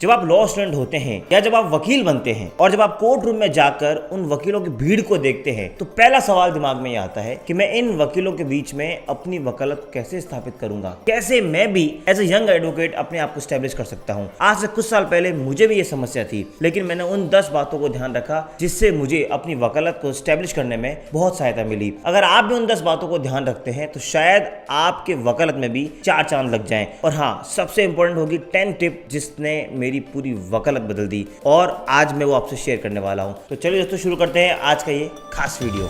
जब आप law student होते हैं या जब आप वकील बनते हैं और जब आप कोर्ट रूम में जाकर उन वकीलों की भीड़ को देखते हैं तो पहला सवाल दिमाग में ये आता है कि मैं इन वकीलों के बीच में अपनी वकालत कैसे स्थापित करूंगा, कैसे मैं भी एज ए यंग एडवोकेट अपने आप को स्टैब्लिश कर सकता हूं। आज से कुछ साल पहले मुझे भी ये समस्या थी, लेकिन मैंने उन 10 बातों को ध्यान रखा जिससे मुझे अपनी वकालत को स्टैब्लिश करने में बहुत सहायता मिली। अगर आप भी उन 10 बातों को ध्यान रखते हैं तो शायद आपके वकालत में भी 4 चांद लग जाएं। और हाँ, सबसे इंपॉर्टेंट होगी 10 टिप जिसने मेरी पूरी वकालत बदल दी और आज मैं वो आपसे शेयर करने वाला हूं। तो चलिए दोस्तों, शुरू करते हैं आज का ये खास वीडियो।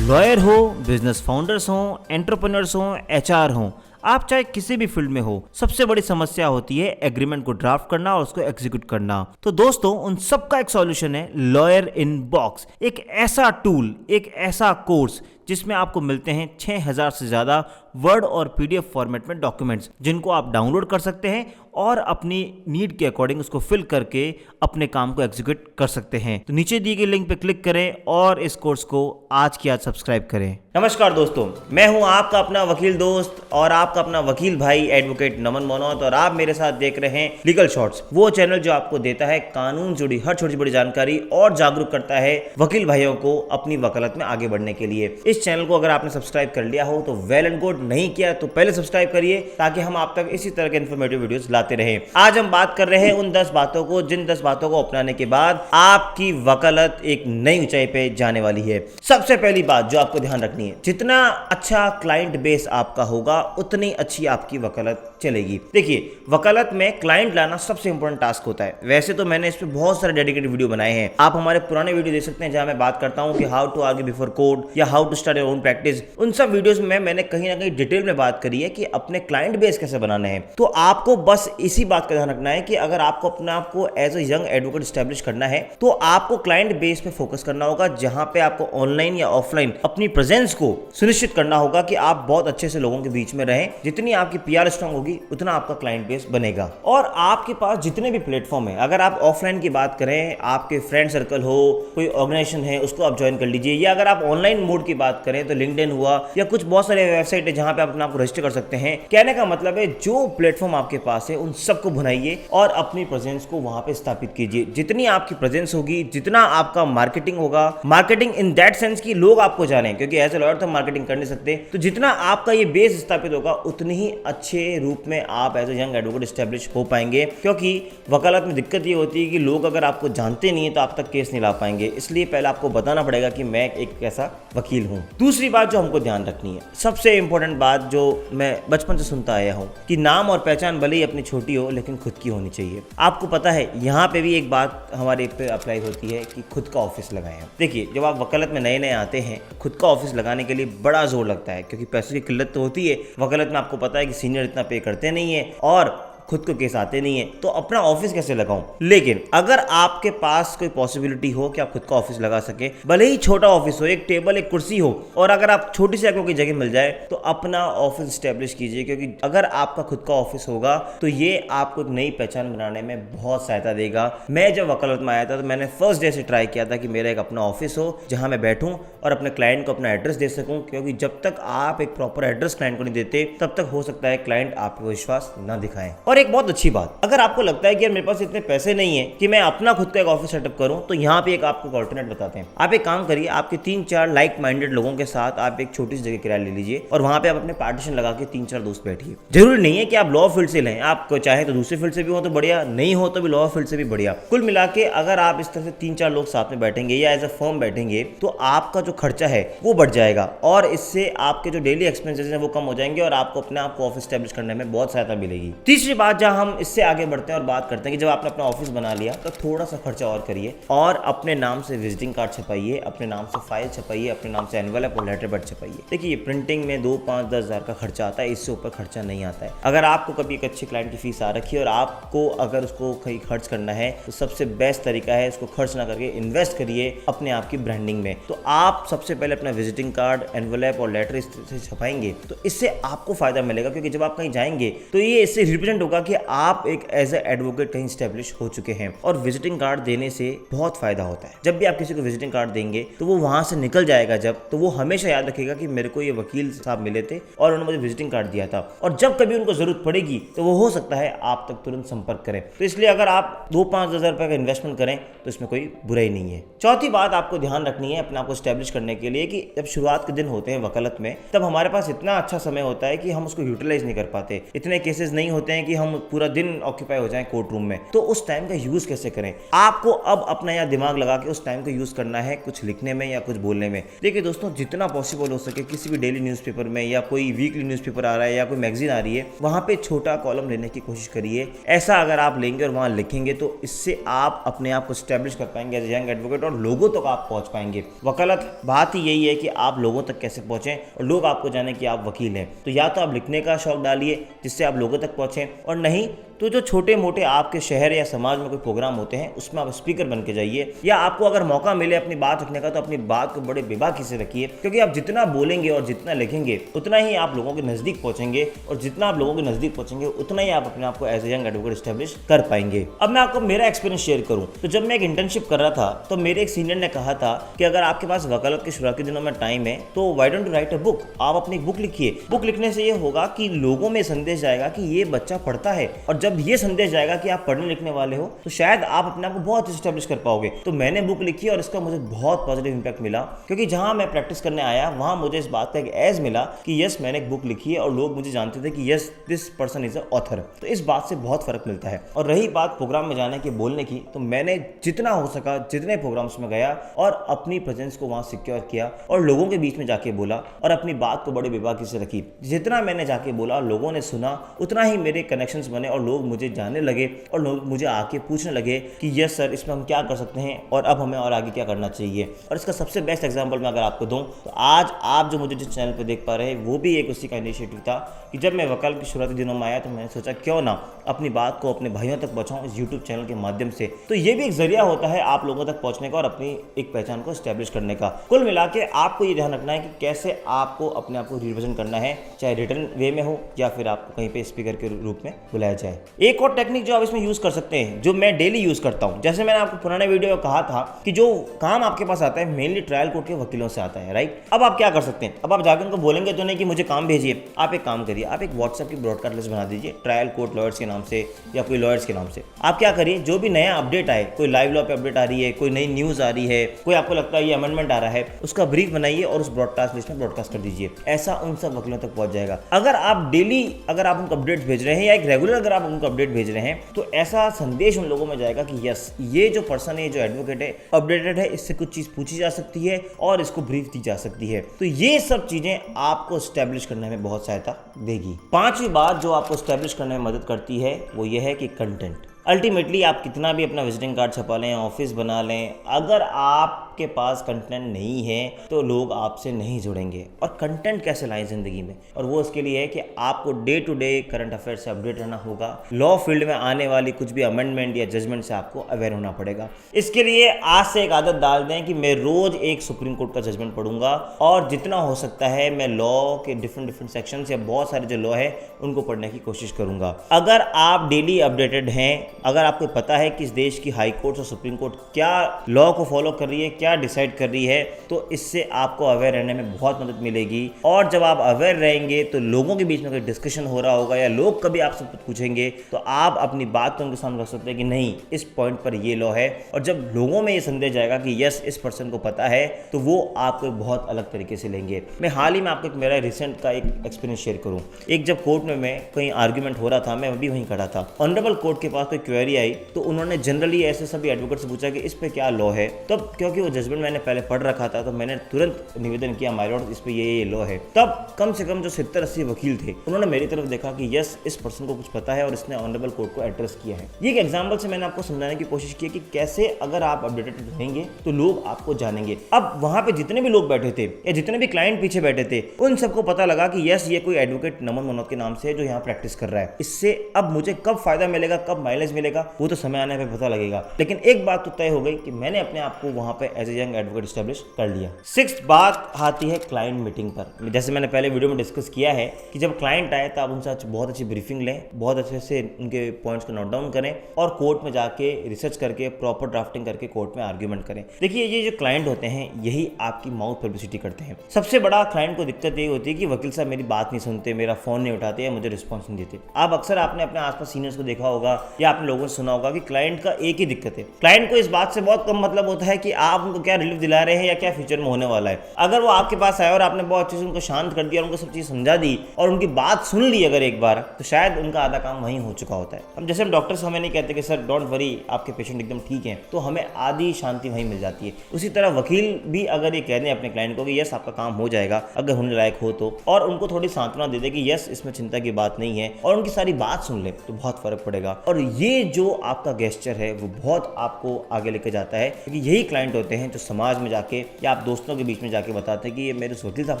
लॉयर हो, बिजनेस फाउंडर्स हो, एंटरप्रेन्योर्स हो, एचआर हो, आप चाहे किसी भी फील्ड में हो, सबसे बड़ी समस्या होती है एग्रीमेंट को ड्राफ्ट करना और उसको एग्जीक्यूट करना। तो दोस्तों, उन सब का एक सॉल्यूशन है लॉयर इन बॉक्स। एक ऐसा टूल, एक ऐसा कोर्स जिसमें आपको मिलते हैं 6000 से ज़्यादा वर्ड और पीडीएफ फॉर्मेट में डॉक्यूमेंट्स, जिनको आप डाउनलोड कर सकते हैं और अपनी नीड के अकॉर्डिंग उसको फिल करके अपने काम को एग्जीक्यूट कर सकते हैं। तो नीचे दी गई लिंक पे क्लिक करें और इस कोर्स को आज की आज सब्सक्राइब करें। नमस्कार दोस्तों, मैं हूं आपका अपना वकील दोस्त और आपका अपना वकील भाई एडवोकेट नमन मोनोत, और आप मेरे साथ देख रहे हैं लीगल शॉर्ट्स, वो चैनल जो आपको देता है कानून जुड़ी हर छोटी बड़ी जानकारी और जागरूक करता है वकील भाइयों को अपनी वकालत में आगे बढ़ने के लिए। इस चैनल को अगर आपने सब्सक्राइब कर लिया हो तो वेल एंड गुड, नहीं किया तो पहले सब्सक्राइब करिए ताकि हम आप तक इसी तरह के इन्फॉर्मेटिव वीडियोस लाते रहें। आज हम बात कर रहे हैं उन 10 बातों को, जिन 10 बातों को अपनाने के बाद आपकी वकालत एक नई ऊंचाई पे जाने वाली है। सबसे पहली बात जो आपको ध्यान रखनी है, जितना अच्छा क्लाइंट बेस आपका होगा उतनी अच्छी आपकी वकालत चलेगी। देखिए, वकालत में क्लाइंट लाना सबसे इंपॉर्टेंट टास्क होता है। वैसे तो मैंने इस पे बहुत सारे डेडिकेटेड वीडियो बनाए हैं, आप हमारे पुराने वीडियो देख सकते हैं जहां मैं बात करता हूं कि how to argue before court या how to start your own practice. उन सब वीडियोस में मैंने कहीं ना कहीं डिटेल में बात करी है कि अपने क्लाइंट बेस कैसे बनाने हैं। तो आपको बस इसी बात का ध्यान रखना है कि अगर आपको अपने आप को as a young advocate establish करना है तो आपको क्लाइंट बेस पे फोकस करना होगा, जहां पे आपको ऑनलाइन या ऑफलाइन अपनी प्रेजेंस को सुनिश्चित करना होगा कि आप बहुत अच्छे से लोगों के बीच में रहें। जितनी आपकी पीआर स्ट्रांग होगी उतना आपका क्लाइंट बेस बनेगा। और आपके पास जितने भी प्लेटफॉर्म है, अगर आप ऑफलाइन की बात करें, आपके फ्रेंड सर्कल हो, कोई ऑर्गेनाइजेशन है, उसको आप ज्वाइन कर लीजिए, या अगर आप ऑनलाइन मोड की बात करें तो लिंक्डइन हुआ या कुछ बहुत सारे वेबसाइट है जहां पे आप अपने आप को रजिस्टर कर सकते हैं। कहने का मतलब है जो प्लेटफॉर्म आपके पास है उन सबको भुनाइए और अपनी प्रेजेंस को वहां पे स्थापित कीजिए। जितनी आपकी प्रेजेंस होगी, जितना आपका मार्केटिंग होगा, मार्केटिंग इन दैट सेंस कि लोग आपको जाने, क्योंकि एज ए लॉयर तो मार्केटिंग कर नहीं सकते, तो जितना आपका ये बेस स्थापित होगा उतनी ही अच्छे रूप में आप as a young advocate establish हो पाएंगे। क्योंकि वकालत में दिक्कत ये होती है कि लोग अगर आपको जानते नहीं है तो आप तक केस नहीं ला पाएंगे, इसलिए पहले आपको बताना पड़ेगा कि मैं एक ऐसा वकील हूं। दूसरी बात जो हमको ध्यान रखनी है, सबसे इंपॉर्टेंट बात जो मैं बचपन से सुनता आया हूं, कि नाम और पहचान भले ही अपनी छोटी हो लेकिन खुद की होनी चाहिए। आपको पता है यहाँ पे भी एक बात हमारे पे अप्लाई होती है कि खुद का ऑफिस लगाएं। देखिए, जब आप वकालत में नए नए आते हैं, खुद का ऑफिस लगाने के लिए बड़ा जोर लगता है, क्योंकि पैसों की किल्लत तो होती है वकालत में। आपको पता है कि सीनियर इतना पे करते नहीं है और खुद को केस आते नहीं है, तो अपना ऑफिस कैसे लगाऊं। लेकिन अगर आपके पास कोई पॉसिबिलिटी हो कि आप खुद का ऑफिस लगा सके, भले ही छोटा ऑफिस हो, एक टेबल एक कुर्सी हो, और अगर आप छोटी सी आपको कोई जगह मिल जाए तो अपना ऑफिस स्टैब्लिश कीजिए। क्योंकि अगर आपका खुद का ऑफिस होगा तो ये आपको एक नई पहचान बनाने में बहुत सहायता देगा। मैं जब वकालत में आया था तो मैंने फर्स्ट डे से ट्राई किया था कि मेरा एक अपना ऑफिस हो जहां मैं बैठूं और अपने क्लाइंट को अपना एड्रेस दे सकूं, क्योंकि जब तक आप एक प्रॉपर एड्रेस क्लाइंट को नहीं देते तब तक हो सकता है क्लाइंट आप पे विश्वास ना दिखाएं। और एक बहुत अच्छी बात, अगर आपको लगता है कि यार मेरे पास इतने पैसे नहीं है कि मैं अपना खुद का एक ऑफिस सेटअप करूं, तो यहाँ पे एक आपको ऑल्टरनेट बताते हैं। आप एक काम करिए, आपके 3-4 लाइक माइंडेड लोगों के साथ आप एक छोटी सी जगह किराया ले लीजिए और वहां पे आप अपने पार्टीशन लगा के 3-4 दोस्त बैठिए। जरूरी नहीं है कि आप लॉ फील्ड से लें, आप चाहे तो दूसरे फील्ड से भी हो तो बढ़िया, नहीं हो तो भी लॉ फील्ड से भी बढ़िया। कुल मिला के अगर आप इस तरह से 3-4 लोग साथ में बैठेंगे या एज अ फर्म बैठेंगे तो आपका जो खर्चा है वो बढ़ जाएगा और इससे आपके जो डेली एक्सपेंसेस हैं वो कम हो जाएंगे और आपको अपने आप को ऑफिस स्टैब्लिश करने में बहुत सहायता मिलेगी। तीसरी बात, जहां हम इससे आगे बढ़ते हैं और बात करते हैं कि जब आपने अपना ऑफिस बना लिया तो थोड़ा सा खर्चा और करिए और अपने नाम से विजिटिंग कार्ड छपाइए, अपने नाम से फाइल छपाइए, अपने नाम से एनवेलप और लेटर पैड छपाइए। देखिए, प्रिंटिंग में 2, 5, 10 हज़ार का खर्चा आता है, इससे ऊपर खर्चा नहीं आता है। अगर आपको कभी एक अच्छे क्लाइंट की फीस आ रखी है और आपको अगर उसको कहीं खर्च करना है तो सबसे बेस्ट तरीका है उसको खर्च ना करके इन्वेस्ट करिए अपने आप की ब्रांडिंग में। तो आप सबसे पहले अपना विजिटिंग कार्ड, एनवेलप और लेटर इस तरह से छपाएंगे तो इससे आपको फायदा मिलेगा, क्योंकि जब आप कहीं जाएंगे तो ये इससे रिप्रेजेंट होगा होगा कि आप एक एज ए एडवोकेट कहीं स्टैब्लिश हो चुके हैं। और विजिटिंग कार्ड देने से बहुत फायदा होता है। जब भी आप किसी को विजिटिंग कार्ड देंगे तो वो वहां से निकल जाएगा जब, तो वो हमेशा याद रखेगा कि मेरे को ये वकील साहब मिले थे और उन्होंने मुझे विजिटिंग कार्ड दिया था, और जब कभी उनको जरूरत पड़ेगी तो वो हो सकता है आप तक तुरंत संपर्क करें। तो इसलिए अगर आप 2-5 हज़ार रुपए का इन्वेस्टमेंट करें तो इसमें कोई बुराई नहीं है। चौथी बात आपको ध्यान रखनी है अपने आप को स्टैब्लिश करने के लिए कि जब शुरुआत के दिन होते हैं वकालत में, तब हमारे पास इतना अच्छा समय होता है कि हम उसको यूटिलाइज नहीं कर पाते। इतने केसेस नहीं होते हैं कि हम पूरा दिन ऑक्यूपाई हो जाएं कोर्ट रूम में। तो उस टाइम का यूज कैसे करें? आपको अब अपना यहाँ दिमाग लगा के उस टाइम को यूज करना है कुछ लिखने में या कुछ बोलने में। देखिए दोस्तों, जितना पॉसिबल हो सके किसी भी डेली न्यूज़पेपर में या कोई वीकली न्यूज़पेपर आ रहा है या कोई मैगजीन आ रही है, वहां पे छोटा कॉलम लेने की कोशिश करिए। ऐसा अगर आप लेंगे और वहां लिखेंगे तो इससे आप अपने आप को स्टैब्लिश कर पाएंगे एज ए यंग एडवोकेट और लोगों तक आप पहुंच पाएंगे। वकालत बात ही यही है कि आप लोगों तक कैसे पहुंचे और लोग आपको जाने कि आप वकील हैं। तो या तो आप लिखने का शौक डालिए जिससे आप लोगों तक पहुंचे, और नहीं तो जो छोटे मोटे आपके शहर या समाज में कोई प्रोग्राम होते हैं उसमें आप स्पीकर बन के जाइए, या आपको अगर मौका मिले अपनी बात रखने का तो अपनी बात को बड़े बेबाकी से रखिए, क्योंकि आप जितना बोलेंगे और जितना लिखेंगे उतना ही आप लोगों के नजदीक पहुंचेंगे, और जितना आप लोगों के नजदीक पहुंचेंगे उतना ही आप अपने आप को as a young advocate establish कर पाएंगे। अब मैं आपको मेरा एक्सपीरियंस शेयर करूं तो जब मैं एक इंटर्नशिप कर रहा था तो मेरे एक सीनियर ने कहा था कि अगर आपके पास वकालत के शुरुआती दिनों में टाइम है तो why don't you right a book, आप अपनी बुक लिखिए। बुक लिखने से ये होगा कि लोगों में संदेश जाएगा कि ये बच्चा पढ़ता है, और जब ये संदेश जाएगा कि आप पढ़ने लिखने वाले हो तो शायद आप अपने आप को बहुत एस्टैब्लिश कर पाओगे। तो मैंने बुक लिखी और इसका मुझे बहुत पॉजिटिव इंपैक्ट मिला, क्योंकि जहां मैं प्रैक्टिस करने आया वहां मुझे इस बात का एक एज मिला कि यस मैंने एक बुक लिखी है, और लोग मुझे जानते थे कि yes this person is a author. तो इस बात से बहुत फर्क मिलता है। और रही बात प्रोग्राम में जाने की, बोलने की, तो मैंने जितना हो सका जितने प्रोग्राम्स में गया और अपनी प्रेजेंस को वहां सिक्योर किया और लोगों के बीच में जाके बोला और अपनी बात को बड़े बेबाकी से रखी। जितना मैंने जाके बोला, लोगों ने सुना, उतना ही मेरे कनेक्शंस बने और लोग मुझे जानने लगे और लोग मुझे आके पूछने लगे कि यस सर इसमें हम क्या कर सकते हैं और अब हमें और आगे क्या करना चाहिए। और इसका सबसे बेस्ट एग्जांपल मैं अगर आपको दूं तो आज आप जो मुझे जिस चैनल पे देख पा रहे हैं वो भी एक उसी का इनिशिएटिव था कि जब मैं वकालत के शुरुआती दिनों में आया तो मैंने सोचा क्यों ना अपनी बात को अपने भाइयों तक पहुंचाऊं इस यूट्यूब चैनल के माध्यम से। तो ये भी एक जरिया होता है आप लोगों तक पहुंचने का और अपनी एक पहचान को एस्टैब्लिश करने का। कुल मिला के आपको ये ध्यान रखना है कि कैसे आपको अपने आप को रिप्रेजेंट करना है, चाहे रिटर्न वे में हो या फिर आपको कहीं पे स्पीकर के रूप में बुलाया जाए। एक और टेक्निक जो आप इसमें यूज कर सकते हैं, जो मैं डेली यूज करता हूं, जैसे मैंने आपको पुराने वीडियो में कहा था कि जो काम आपके पास आता है मेनली ट्रायल कोर्ट के वकीलों से आता है, राइट। अब आप क्या कर सकते हैं, अब आप जाकर उनको बोलेंगे तो नहीं कि मुझे काम भेजिए। आप एक काम करिए, आप एक व्हाट्सएप की ब्रॉडकास्ट लिस्ट बना दीजिए ट्रायल कोर्ट लॉयर्स के नाम से या कोई लॉयर्स के नाम से। आप क्या करिए, जो भी नया अपडेट आए, कोई लाइव लॉ पे अपडेट आ रही है, कोई नई न्यूज आ रही है, कोई आपको लगता है ये अमेंडमेंट आ रहा है, उसका ब्रीफ बनाइए और उस ब्रॉडकास्ट लिस्ट में ब्रॉडकास्ट कर दीजिए। ऐसा उन सब वकीलों तक पहुंच जाएगा। अगर आप डेली अगर आप उनको अपडेट्स भेज रहे हैं या एक रेगुलर अगर आप उनको अपडेट भेज रहे हैं तो ऐसा संदेश उन लोगों में जाएगा कि यस ये जो पर्सन है, जो एडवोकेट है, अपडेटेड है, इससे कुछ चीज पूछी जा सकती है और इसको ब्रीफ दी जा सकती है। तो ये सब चीजें आपको एस्टैब्लिश करने में बहुत सहायता देगी। पांचवी बात जो आपको एस्टैब्लिश करने में मदद करती है वो ये है कि कंटेंट। अल्टीमेटली आप कितना भी अपना विजिटिंग कार्ड छपा लें, ऑफिस बना लें, अगर आपके पास कंटेंट नहीं है तो लोग आपसे नहीं जुड़ेंगे। और कंटेंट कैसे लाएं जिंदगी में, और वो उसके लिए है कि आपको day to day current affair से अपडेट रहना होगा। लॉ फील्ड में आने वाली कुछ भी अमेंडमेंट या जजमेंट से आपको अवेयर होना पड़ेगा। इसके लिए आज से एक आदत डाल दें कि मैं रोज एक सुप्रीम कोर्ट का जजमेंट पढ़ूंगा और जितना हो सकता है मैं लॉ के डिफरेंट सेक्शन या बहुत सारे जो लॉ है उनको पढ़ने की कोशिश करूंगा। अगर आप डेली अपडेटेड हैं, अगर आपको पता है कि इस देश की हाई कोर्ट और सुप्रीम कोर्ट क्या लॉ को फॉलो कर रही है, क्या डिसाइड कर रही है, तो इससे आपको अवेयर रहने में बहुत मदद मिलेगी। और जब आप अवेयर रहेंगे तो लोगों के बीच में कोई डिस्कशन हो रहा होगा या लोग कभी आपसे कुछ पूछेंगे तो आप अपनी बात तो उनके सामने रख सकते हैं कि नहीं इस पॉइंट पर ये लॉ है। और जब लोगों में ये संदेश जाएगा कि यस इस पर्सन को पता है तो वो आपको बहुत अलग तरीके से लेंगे। मैं हाल ही में आपको मेरा रिसेंट का एक एक्सपीरियंस शेयर करूं। एक जब कोर्ट में मैं कहीं आर्ग्यूमेंट हो रहा था, मैं भी वहीं खड़ा था। ऑनरेबल कोर्ट के पास कोई क्वेरी आई तो उन्होंने जनरली ऐसे सभी एडवोकेट से पूछा कि इस पे क्या लॉ है। तब क्योंकि वो जजमेंट मैंने पहले पढ़ रखा था तो मैंने तुरंत निवेदन किया माय लॉर्ड इस पे ये लॉ है। तब कम से कम जो 70-80 वकील थे उन्होंने मेरी तरफ देखा कि यस इस पर्सन को कुछ पता है और इसने ऑनरेबल कोर्ट को एड्रेस किया है। ये एक एग्जाम्पल से मैंने आपको समझाने की कोशिश की कि कैसे अगर आप अपडेटेड रहेंगे तो लोग आपको जानेंगे। अब वहां पे जितने भी लोग बैठे थे या जितने भी क्लाइंट पीछे बैठे थे उन सबको पता लगा कि यस ये कोई एडवोकेट नमन मनोज के नाम से है जो यहाँ प्रैक्टिस कर रहा है। इससे अब मुझे कब फायदा मिलेगा, कब माइलेज मिलेगा वो तो समय आने पे पता लगेगा। लेकिन एक बात तो तय हो गई कि मैंने अपने आप को वहां पे as as a young advocate establish कर लिया। 6th बात आती है क्लाइंट मीटिंग पर। जैसे मैंने पहले वीडियो में डिस्कस किया है कि जब क्लाइंट आए तो आप उनसे बहुत अच्छी ब्रीफिंग लें, बहुत अच्छे से उनके पॉइंट्स को नोट डाउन करें और कोर्ट में जाके रिसर्च करके प्रॉपर ड्राफ्टिंग करके कोर्ट में आर्ग्यूमेंट करें। देखिए ये जो क्लाइंट होते हैं यही आपकी माउथ पब्लिसिटी करते हैं। सबसे बड़ा क्लाइंट को दिक्कत ये होती है कि वकील साहब मेरी बात नहीं सुनते, मेरा फोन नहीं उठाते या मुझे रिस्पॉन्स नहीं देते। आप अक्सर आपने अपने आसपास सीनियर्स को देखा होगा या आपने लोगों से सुना होगा कि क्लाइंट का एक ही दिक्कत है, क्लाइंट को इस बात से बहुत कम मतलब होता है कि आप उनको क्या रिलीफ दिला रहे हैं या क्या फ्यूचर में होने वाला है। अगर वो आपके पास आए और आपने बहुत अच्छे से उनको शांत कर दिया और उनको सब चीज़ समझा दी और उनकी बात सुन ली अगर एक बार, तो शायद उनका आधा काम वहीं हो चुका होता है। अब जैसे हम डॉक्टर्स हमें नहीं कहते कि सर डोंट वरी आपके पेशेंट एकदम ठीक हैं, तो हमें आधी शांति वहीं मिल जाती है। उसी तरह वकील भी अगर ये कह दें अपने क्लाइंट को कि यस आपका काम हो जाएगा अगर होने लायक हो तो, और उनको थोड़ी सांत्वना दे दे कि यस इसमें चिंता की बात नहीं है और उनकी सारी बात सुन ले, तो बहुत फर्क पड़ेगा। और ये जो आपका गेस्चर है वो बहुत आपको आगे लेके जाता है, क्योंकि यही क्लाइंट होते हैं जो समाज में जाके या आप दोस्तों के बीच में जाके बताते हैं कि ये मेरे वकील साहब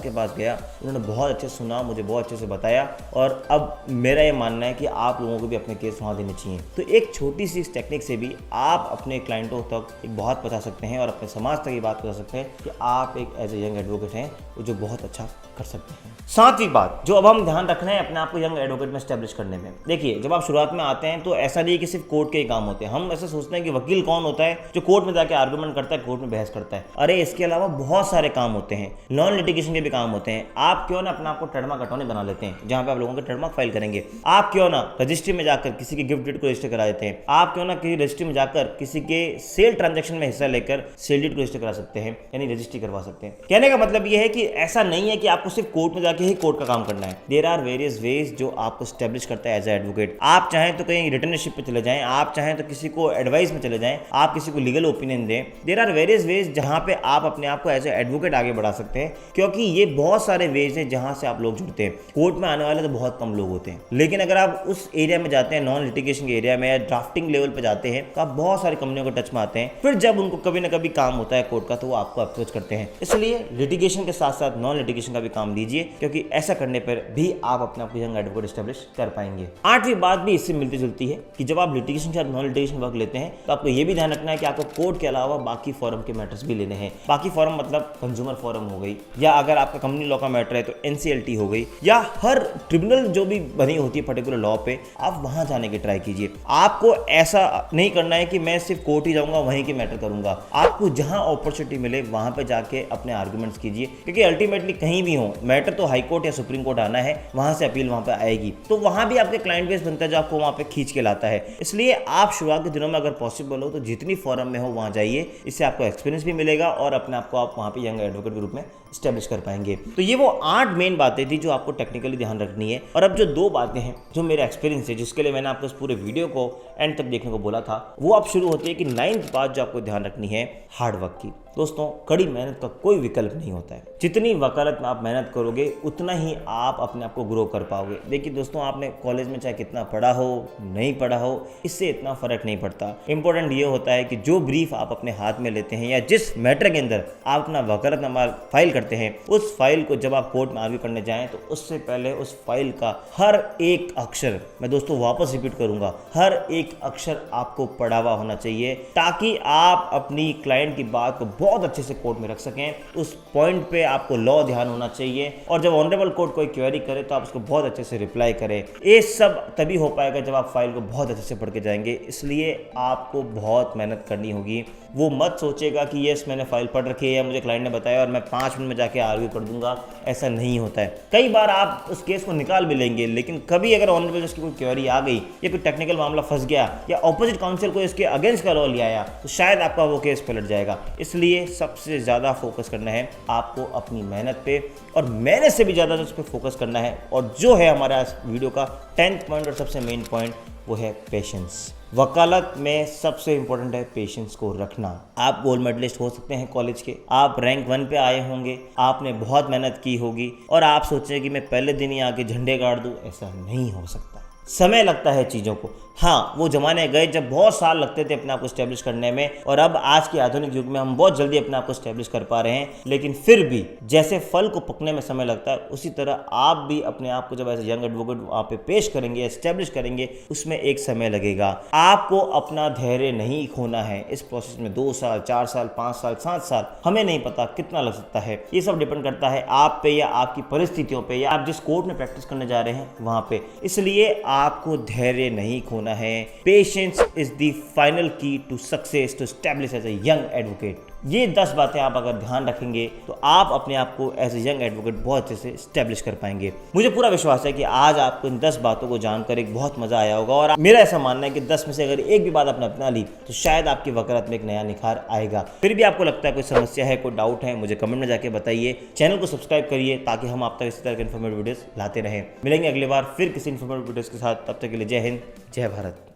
के पास गया, उन्होंने बहुत अच्छे सुना, मुझे बहुत अच्छे से बताया और अब मेरा ये मानना है कि आप लोगों को भी अपने केस वहाँ देने चाहिए। तो एक छोटी सी इस टेक्निक से भी आप अपने क्लाइंटों तक एक बात पहुँचा सकते हैं और अपने समाज तक ये बात पहुँचा सकते हैं कि आप एक एज ए यंग एडवोकेट हैं जो बहुत अच्छा कर सकते हैं। सातवीं बात जो अब हम ध्यान रखना है अपने आप को यंग एडवोकेट में स्टैब्लिश करने में, देखिए जब आप शुरुआत में आते हैं तो ऐसा नहीं कि सिर्फ कोर्ट के ही काम होते हैं। हम ऐसे सोचते हैं कि वकील कौन होता है जो कोर्ट में जाके आर्गुमेंट करता है, कोर्ट में बहस करता है। अरे इसके अलावा बहुत सारे काम होते हैं, नॉन लिटिगेशन के भी काम होते हैं। आप क्यों ना अपने आप को ट्रेडमार्क अटॉर्नी बना लेते हैं जहां पे आप लोगों के ट्रेडमार्क फाइल करेंगे। आप क्यों ना रजिस्ट्री में जाकर किसी के गिफ्ट डीड को रजिस्टर करा देते हैं। आप क्यों ना किसी रजिस्ट्री में जाकर किसी के सेल ट्रांजेक्शन में हिस्सा लेकर सेल डीड को रजिस्टर करा सकते हैं, यानी रजिस्ट्री करवा सकते हैं। कहने का मतलब यह है कि ऐसा नहीं है कि आपको सिर्फ कोर्ट में जाके ही कोर्ट का काम करना है। देयर आर वेरियस वेज जो आपको स्टैब्लिश करता है एज ए एडवोकेट। आप चाहें तो कहीं रिटर्नशिप पे चले जाएं, आप चाहें तो किसी को एडवाइस में चले जाएं, आप किसी को लीगल ओपिनियन दें। देयर आर वेरियस वेज जहां पे आप अपने आप को एज ए एडवोकेट आगे बढ़ा सकते हैं, क्योंकि ये बहुत सारे वेज हैं जहां से आप लोग जुड़ते हैं। कोर्ट में आने वाले तो बहुत कम लोग होते हैं, लेकिन अगर आप उस एरिया में जाते हैं, नॉन लिटिगेशन के एरिया में या ड्राफ्टिंग लेवल पे जाते हैं, तो आप बहुत सारी कंपनियों के टच में आते हैं। फिर जब उनको कभी ना कभी काम होता है कोर्ट का तो वो आपको अप्रोच करते हैं। इसलिए लिटिगेशन के साथ साथ नॉन लिटिगेशन का भी काम लीजिए, क्योंकि ऐसा करने पर भी आप अपने आप को यंग एडवोकेट स्टैब्लिश कर पाएंगे। आठवीं बात भी इससे मिलती जुलती है कि जब आप लिटिगेशन के साथ नॉन लिटिगेशन वर्क लेते हैं तो आपको ये भी ध्यान रखना है कि आपको कोर्ट के अलावा बाकी फॉरम के मैटर्स भी लेने हैं। बाकी फॉरम मतलब कंज्यूमर फॉरम हो गई, या अगर आपका कंपनी लॉ का मैटर है तो NCLT हो गई, या हर ट्रिब्यूनल जो भी बनी होती है पर्टिकुलर लॉ पे, आप वहां जाने की ट्राई कीजिए। आपको ऐसा नहीं करना है कि मैं सिर्फ कोर्ट ही जाऊंगा वहीं के मैटर करूंगा। आपको जहां अपॉर्चुनिटी मिले वहां पे जाके अपने आर्गुमेंट्स कीजिए, क्योंकि अल्टीमेटली कहीं भी हो मैटर तो हाई कोर्ट या सुप्रीम कोर्ट आना है, वहां से अपील वहां पे आएगी, तो वहां भी आपके क्लाइंट बेस बनता है जो आपको वहां पे खींच के लाता है। इसलिए आप शुरुआत के दिनों में अगर पॉसिबल हो तो जितनी फॉरम में हो वहां जाइए, इससे आपको एक्सपीरियंस भी मिलेगा और अपने आप को आप वहां पे यंग एडवोकेट के रूप में स्टैब्लिश कर पाएंगे। तो ये वो 8 मेन बातें थी जो आपको टेक्निकली ध्यान रखनी है। और अब जो 2 बातें हैं जो मेरा एक्सपीरियंस है, जिसके लिए मैंने आपको इस पूरे वीडियो को एंड तक देखने को बोला था, वो अब शुरू होती है कि 9th बात जो आपको ध्यान रखनी है हार्ड वर्क की। दोस्तों कड़ी मेहनत का कोई विकल्प नहीं होता है। जितनी वकालत में आप मेहनत करोगे उतना ही आप अपने आप को ग्रो कर पाओगे। देखिए दोस्तों, आपने कॉलेज में चाहे कितना पढ़ा हो नहीं पढ़ा हो, इससे इतना फर्क नहीं पड़ता। इंपॉर्टेंट ये होता है कि जो ब्रीफ आप अपने हाथ में लेते हैं या जिस मैटर के अंदर आप अपना वकालतनामा फाइल करते हैं, उस फाइल को जब आप कोर्ट में आर्ग्यू करने जाएं तो उससे पहले उस फाइल का हर एक अक्षर, मैं दोस्तों वापस रिपीट करूंगा, हर एक अक्षर आपको पढ़ा हुआ होना चाहिए, ताकि आप अपनी क्लाइंट की बात को बहुत अच्छे से कोर्ट में रख सकें। उस पॉइंट पे आपको लॉ ध्यान होना चाहिए, और जब ऑनरेबल कोर्ट कोई क्वेरी करे तो आप उसको बहुत अच्छे से रिप्लाई करें। ये सब तभी हो पाएगा जब आप फाइल को बहुत अच्छे से पढ़ के जाएंगे। इसलिए आपको बहुत मेहनत करनी होगी। वो मत सोचेगा कि यस मैंने फाइल पढ़ रखी है या मुझे क्लाइंट ने बताया और मैं 5 मिनट में जाके आर्ग्यू कर दूंगा, ऐसा नहीं होता है। कई बार आप उस केस को निकाल भी लेंगे, लेकिन कभी अगर ऑनरेबल जज की कोई क्वेरी आ गई या कोई टेक्निकल मामला फंस गया या ऑपोजिट काउंसिल को इसके अगेंस्ट का लॉ ले आया, तो शायद आपका वो केस पलट जाएगा। इसलिए सबसे ज़्यादा फोकस करना है आपको अपनी मेहनत पे, और मेहनत से भी ज़्यादा उस पर फोकस करना है। और जो है हमारा वीडियो का 10th पॉइंट और सबसे मेन पॉइंट, वो है पेशेंस। वकालत में सबसे इंपॉर्टेंट है पेशेंस को रखना। आप गोल्ड मेडलिस्ट हो सकते हैं कॉलेज के, आप रैंक 1 पे आए होंगे, आपने बहुत मेहनत की होगी और आप सोचें कि मैं पहले दिन ही आके झंडे गाड़ दूं, ऐसा नहीं हो सकता। समय लगता है चीज़ों को। हाँ, वो ज़माने गए जब बहुत साल लगते थे अपने आप को स्टैब्लिश करने में, और अब आज के आधुनिक युग में हम बहुत जल्दी अपने आप को स्टैब्लिश कर पा रहे हैं। लेकिन फिर भी जैसे फल को पकने में समय लगता है, उसी तरह आप भी अपने आप को जब ऐसे यंग एडवोकेट वहाँ पे पेश करेंगे, स्टैब्लिश करेंगे, उसमें एक समय लगेगा। आपको अपना धैर्य नहीं खोना है। इस प्रोसेस में 2 साल, 4 साल, 5 साल, 7 साल, हमें नहीं पता कितना लग सकता है। ये सब डिपेंड करता है आप पे या आपकी परिस्थितियों पे या आप जिस कोर्ट में प्रैक्टिस करने जा रहे हैं वहाँ पे। इसलिए आपको धैर्य नहीं खोना है। Patience is the final key to success to establish as a young advocate. ये 10 बातें आप अगर ध्यान रखेंगे तो आप अपने आप को एज ए यंग एडवोकेट बहुत अच्छे से स्टैब्लिश कर पाएंगे। मुझे पूरा विश्वास है कि आज आपको इन 10 बातों को जानकर एक बहुत मजा आया होगा, और मेरा ऐसा मानना है कि 10 में से अगर एक भी बात आपने अपना ली तो शायद आपकी वकालत में एक नया निखार आएगा। फिर भी आपको लगता है कोई समस्या है, कोई डाउट है, मुझे कमेंट में जाके बताइए। चैनल को सब्सक्राइब करिए ताकि हम आप तक इसी तरह के इन्फॉर्मेटिव वीडियोस लाते रहें। मिलेंगे अगली बार फिर किसी इन्फॉर्मेटिव वीडियोस के साथ। तब तक के लिए जय हिंद, जय भारत।